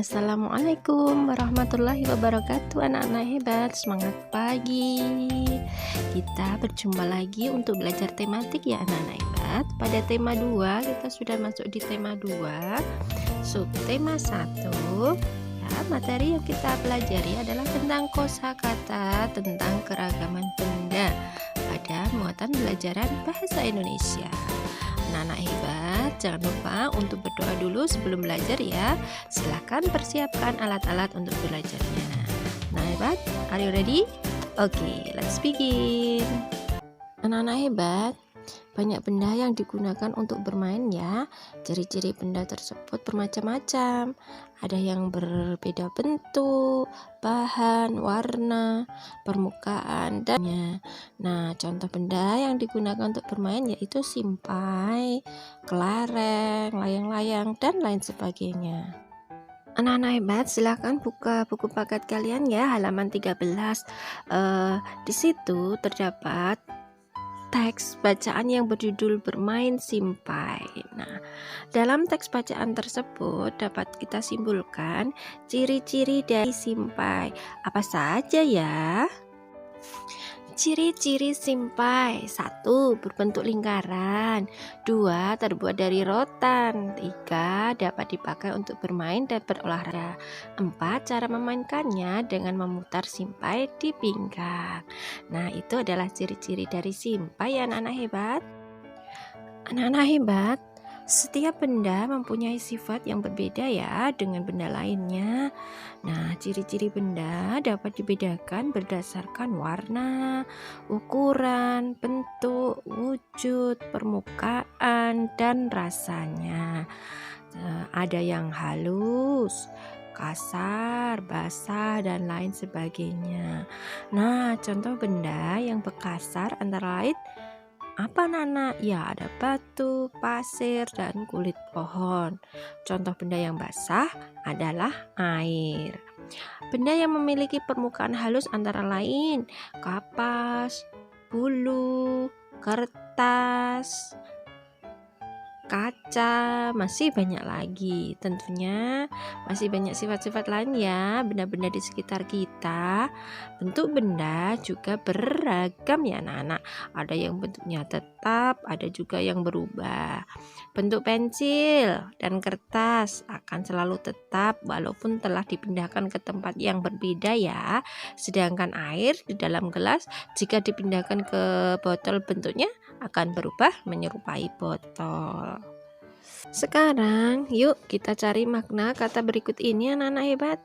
Assalamualaikum warahmatullahi wabarakatuh. Anak-anak hebat, semangat pagi. Kita berjumpa lagi untuk belajar tematik ya anak-anak hebat. Pada tema 2 kita sudah masuk di tema 2, subtema 1. Ya, materi yang kita pelajari adalah tentang kosakata, tentang keragaman benda pada muatan belajaran bahasa Indonesia. Anak-anak hebat, jangan lupa untuk berdoa dulu sebelum belajar ya. Silahkan persiapkan alat-alat untuk belajarnya. Nah hebat, are you ready? Oke, let's begin. Anak-anak hebat, banyak benda yang digunakan untuk bermain ya. Ciri-ciri benda tersebut bermacam-macam. Ada yang berbeda bentuk, bahan, warna, permukaan, dan nah, contoh benda yang digunakan untuk bermain yaitu simpai, kelereng, layang-layang, dan lain sebagainya. Anak-anak hebat, silahkan buka buku paket kalian ya, halaman 13. Di situ terdapat teks bacaan yang berjudul bermain simpai. Nah, dalam teks bacaan tersebut dapat kita simpulkan ciri-ciri dari simpai. Apa saja ya? Ciri-ciri simpai: 1. Berbentuk lingkaran. 2. Terbuat dari rotan. 3. Dapat dipakai untuk bermain dan berolahraga. 4. Cara memainkannya dengan memutar simpai di pinggang. Nah, itu adalah ciri-ciri dari simpai ya anak-anak hebat. Anak-anak hebat, setiap benda mempunyai sifat yang berbeda ya dengan benda lainnya. Nah, ciri-ciri benda dapat dibedakan berdasarkan warna, ukuran, bentuk, wujud, permukaan, dan rasanya. Ada yang halus, kasar, basah, dan lain sebagainya. Nah, contoh benda yang berkasar antara lain apa Nana? Ya, ada batu, pasir, dan kulit pohon. Contoh benda yang basah adalah air. Benda yang memiliki permukaan halus antara lain kapas, bulu, kertas, kaca, masih banyak lagi. Tentunya masih banyak sifat-sifat lain ya, benda-benda di sekitar kita. Bentuk benda juga beragam ya anak-anak. Ada yang bentuknya tetap, ada juga yang berubah. Bentuk pensil dan kertas akan selalu tetap walaupun telah dipindahkan ke tempat yang berbeda ya. Sedangkan air di dalam gelas jika dipindahkan ke botol bentuknya akan berubah menyerupai botol. Sekarang yuk kita cari makna kata berikut ini anak-anak hebat.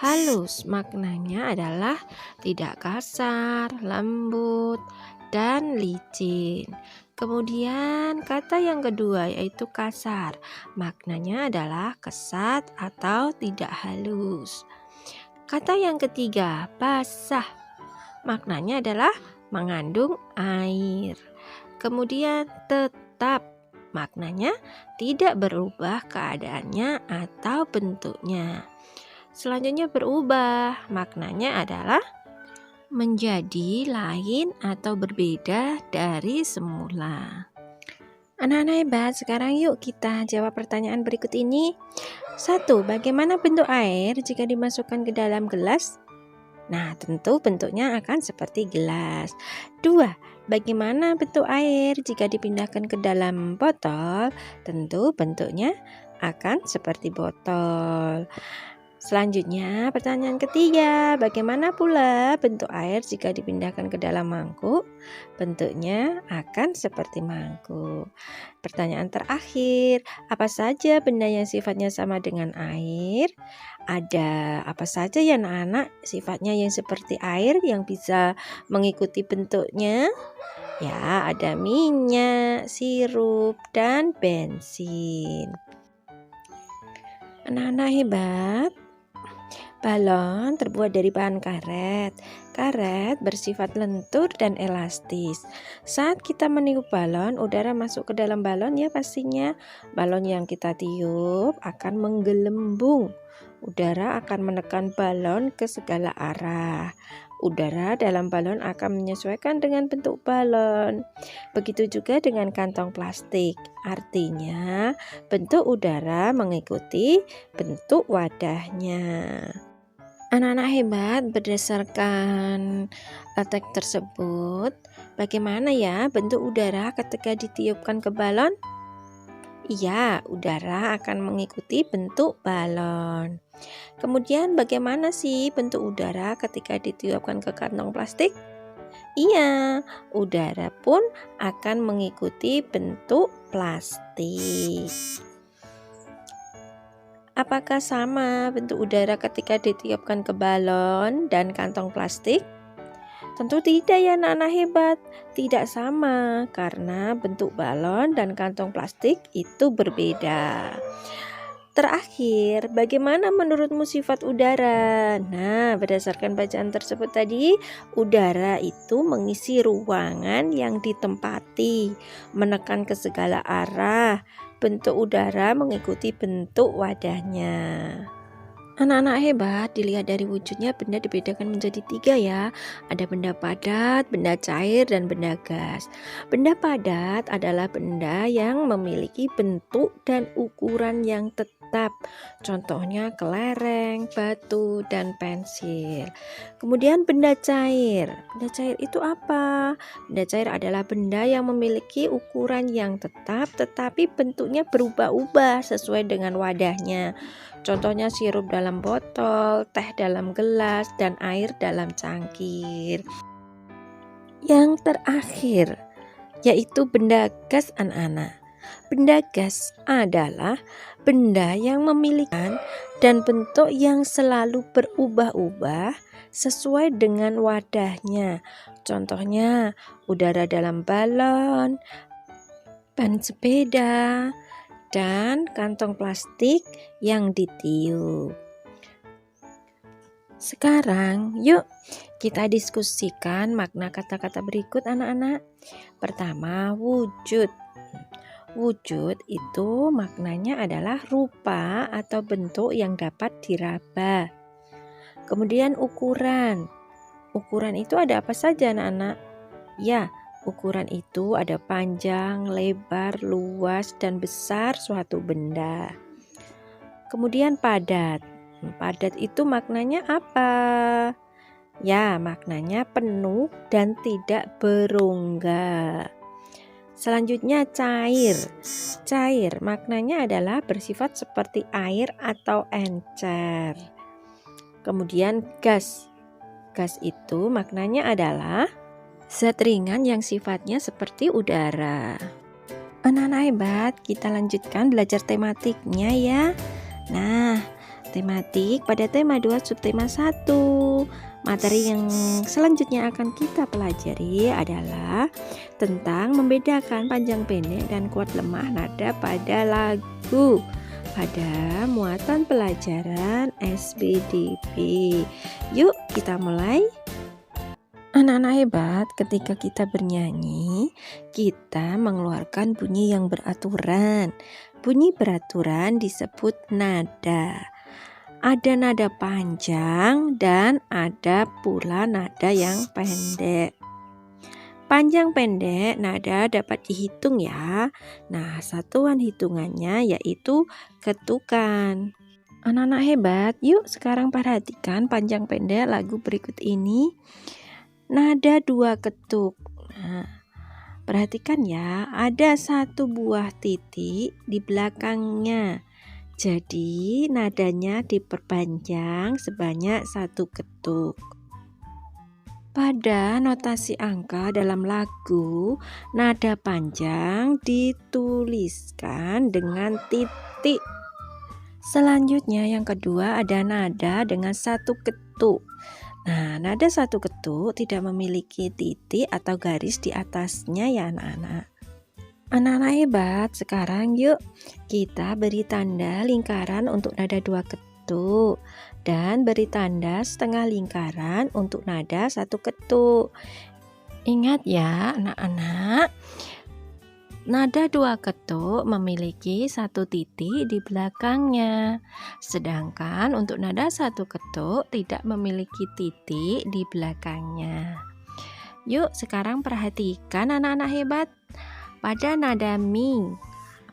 Halus maknanya adalah tidak kasar, lembut, dan licin. Kemudian kata yang kedua yaitu kasar, maknanya adalah kesat atau tidak halus. Kata yang ketiga basah, maknanya adalah mengandung air. Kemudian tetap, maknanya tidak berubah keadaannya atau bentuknya. Selanjutnya berubah, maknanya adalah menjadi lain atau berbeda dari semula. Anak-anak hebat, sekarang yuk kita jawab pertanyaan berikut ini. 1. Bagaimana bentuk air jika dimasukkan ke dalam gelas? Nah, tentu bentuknya akan seperti gelas. 2. Bagaimana bentuk air jika dipindahkan ke dalam botol? Tentu bentuknya akan seperti botol. Selanjutnya, pertanyaan ketiga, bagaimana pula bentuk air jika dipindahkan ke dalam mangkuk? Bentuknya akan seperti mangkuk. Pertanyaan terakhir, apa saja benda yang sifatnya sama dengan air? Ada apa saja ya anak-anak sifatnya yang seperti air yang bisa mengikuti bentuknya? Ya, ada minyak, sirup, dan bensin. Anak-anak hebat, balon terbuat dari bahan karet. Karet bersifat lentur dan elastis. Saat kita meniup balon, udara masuk ke dalam balon ya pastinya. Balon yang kita tiup akan menggelembung. Udara akan menekan balon ke segala arah. udara dalam balon akan menyesuaikan dengan bentuk balon. Begitu juga dengan kantong plastik. Artinya, bentuk udara mengikuti bentuk wadahnya. Anak-anak hebat, berdasarkan teks tersebut, bagaimana ya bentuk udara ketika ditiupkan ke balon? Iya, udara akan mengikuti bentuk balon. Kemudian bagaimana sih bentuk udara ketika ditiupkan ke kantong plastik? Iya, udara pun akan mengikuti bentuk plastik. Apakah sama bentuk udara ketika ditiupkan ke balon dan kantong plastik? Tentu tidak ya anak-anak hebat, tidak sama karena bentuk balon dan kantong plastik itu berbeda. Terakhir, bagaimana menurutmu sifat udara? Nah, berdasarkan bacaan tersebut tadi, udara itu mengisi ruangan yang ditempati, menekan ke segala arah. Bentuk udara mengikuti bentuk wadahnya. Anak-anak hebat, dilihat dari wujudnya benda dibedakan menjadi 3 ya. Ada benda padat, benda cair, dan benda gas. Benda padat adalah benda yang memiliki bentuk dan ukuran yang tetap. Contohnya kelereng, batu, dan pensil. Kemudian benda cair. Benda cair itu apa? Benda cair adalah benda yang memiliki ukuran yang tetap tetapi bentuknya berubah-ubah sesuai dengan wadahnya. Contohnya sirup dalam botol, teh dalam gelas, dan air dalam cangkir. Yang terakhir, yaitu benda gas anak-anak. Benda gas adalah benda yang memiliki dan bentuk yang selalu berubah-ubah sesuai dengan wadahnya. Contohnya udara dalam balon, ban sepeda, dan kantong plastik yang ditiup. Sekarang yuk kita diskusikan makna kata-kata berikut anak-anak. Pertama, wujud. Wujud itu maknanya adalah rupa atau bentuk yang dapat diraba. Kemudian ukuran. Ukuran itu ada apa saja anak-anak? Ya, ukuran itu ada panjang, lebar, luas, dan besar suatu benda. Kemudian padat. Padat itu maknanya apa? Ya, maknanya penuh dan tidak berongga. Selanjutnya cair. Cair maknanya adalah bersifat seperti air atau encer. Kemudian gas. Gas itu maknanya adalah zat ringan yang sifatnya seperti udara. Anak-anak hebat, kita lanjutkan belajar tematiknya ya. Nah, tematik pada tema 2 subtema 1. Materi yang selanjutnya akan kita pelajari adalah tentang membedakan panjang pendek dan kuat lemah nada pada lagu pada muatan pelajaran SBDP. Yuk kita mulai. Anak-anak hebat, ketika kita bernyanyi, kita mengeluarkan bunyi yang beraturan. Bunyi beraturan disebut nada. Ada nada panjang dan ada pula nada yang pendek. Panjang pendek nada dapat dihitung ya. Nah, satuan hitungannya yaitu ketukan. Anak-anak hebat, yuk sekarang perhatikan panjang pendek lagu berikut ini. Nada 2 ketuk. Nah, perhatikan ya, ada 1 buah titik di belakangnya. Jadi nadanya diperpanjang sebanyak 1 ketuk. Pada notasi angka dalam lagu, nada panjang dituliskan dengan titik. Selanjutnya yang kedua ada nada dengan 1 ketuk. Nah, nada 1 ketuk tidak memiliki titik atau garis di atasnya ya anak-anak. Anak-anak hebat, sekarang yuk kita beri tanda lingkaran untuk nada 2 ketuk dan beri tanda setengah lingkaran untuk nada 1 ketuk. Ingat ya anak-anak, Nada dua ketuk memiliki satu titik di belakangnya, sedangkan untuk nada satu ketuk tidak memiliki titik di belakangnya. Yuk sekarang perhatikan anak-anak hebat. Pada nada mi,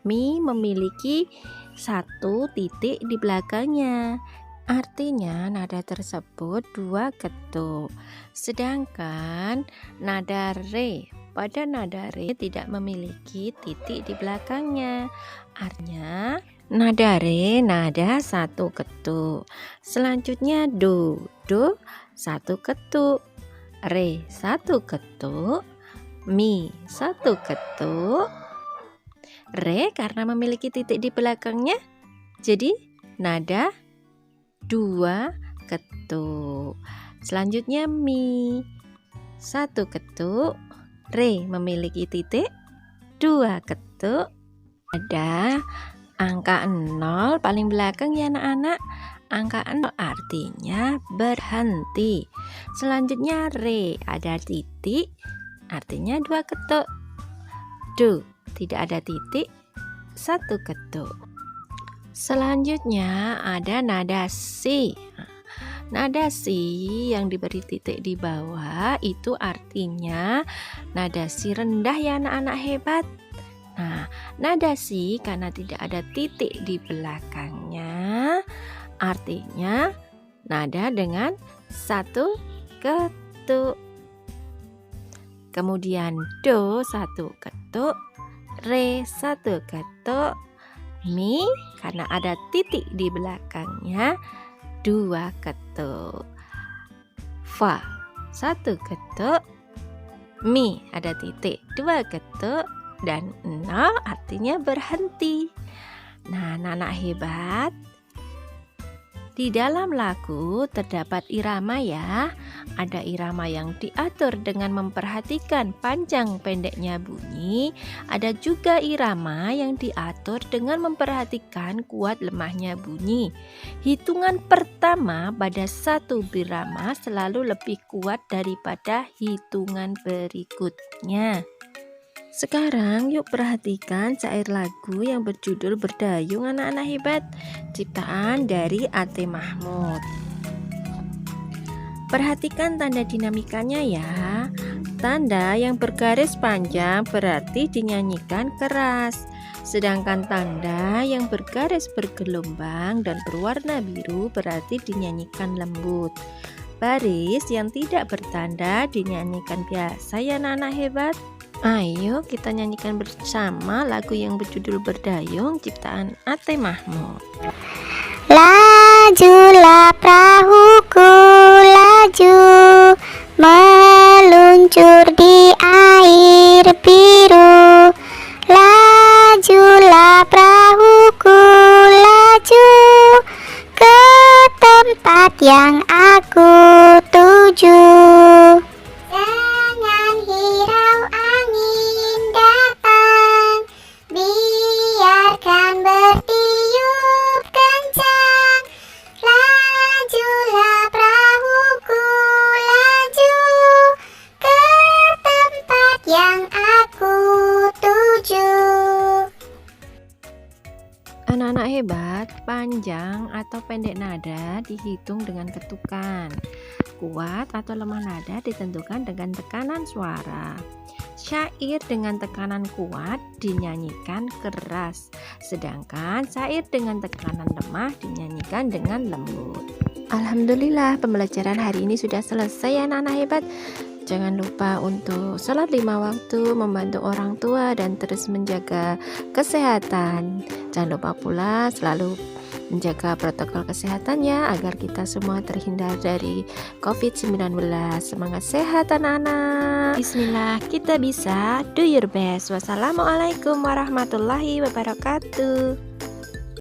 mi memiliki satu titik di belakangnya. Artinya nada tersebut dua ketuk. Sedangkan nada re, pada nada re tidak memiliki titik di belakangnya. Artinya nada re nada satu ketuk. Selanjutnya do, do satu ketuk, re satu ketuk, mi satu ketuk. Re karena memiliki titik di belakangnya jadi nada dua ketuk. Selanjutnya mi satu ketuk, re memiliki titik dua ketuk. Ada angka 0 paling belakang ya anak-anak. Angka 0 artinya berhenti. Selanjutnya re ada titik artinya dua ketuk. Do tidak ada titik, satu ketuk. Selanjutnya ada nada si. Nada si yang diberi titik di bawah itu artinya nada si rendah ya anak-anak hebat. Nah, nada si karena tidak ada titik di belakangnya artinya nada dengan satu ketuk. Kemudian do satu ketuk, re satu ketuk, mi karena ada titik di belakangnya dua ketuk, fa satu ketuk, mi ada titik dua ketuk, dan 0 artinya berhenti. Nah anak-anak hebat, di dalam lagu terdapat irama ya. Ada irama yang diatur dengan memperhatikan panjang pendeknya bunyi. Ada juga irama yang diatur dengan memperhatikan kuat lemahnya bunyi. Hitungan pertama pada satu birama selalu lebih kuat daripada hitungan berikutnya. Sekarang yuk perhatikan syair lagu yang berjudul Berdayung anak-anak hebat, ciptaan dari A.T. Mahmud. Perhatikan tanda dinamikanya ya. Tanda yang bergaris panjang berarti dinyanyikan keras. Sedangkan tanda yang bergaris bergelombang dan berwarna biru berarti dinyanyikan lembut. Baris yang tidak bertanda dinyanyikan biasa ya anak-anak hebat. Ayo kita nyanyikan bersama lagu yang berjudul Berdayung ciptaan A.T. Mahmud. Lajulah perahuku, laju meluncur di air biru. Lajulah perahuku, laju ke tempat yang aku tuju. Jangan hirau angin datang, biarkan bertiup kencang. Lajulah perahuku, laju ke tempat yang aku tuju. Anak-anak hebat, panjang atau pendek nada dihitung dengan ketukan. Kuat atau lemah nada ditentukan dengan tekanan suara. Syair dengan tekanan kuat dinyanyikan keras, sedangkan syair dengan tekanan lemah dinyanyikan dengan lembut. Alhamdulillah, pembelajaran hari ini sudah selesai anak-anak hebat. Jangan lupa untuk sholat 5 waktu, membantu orang tua, dan terus menjaga kesehatan. Jangan lupa pula selalu menjaga protokol kesehatan ya, agar kita semua terhindar dari COVID-19. Semangat sehat anak-anak. Bismillah, kita bisa. Do your best. Wassalamualaikum warahmatullahi wabarakatuh.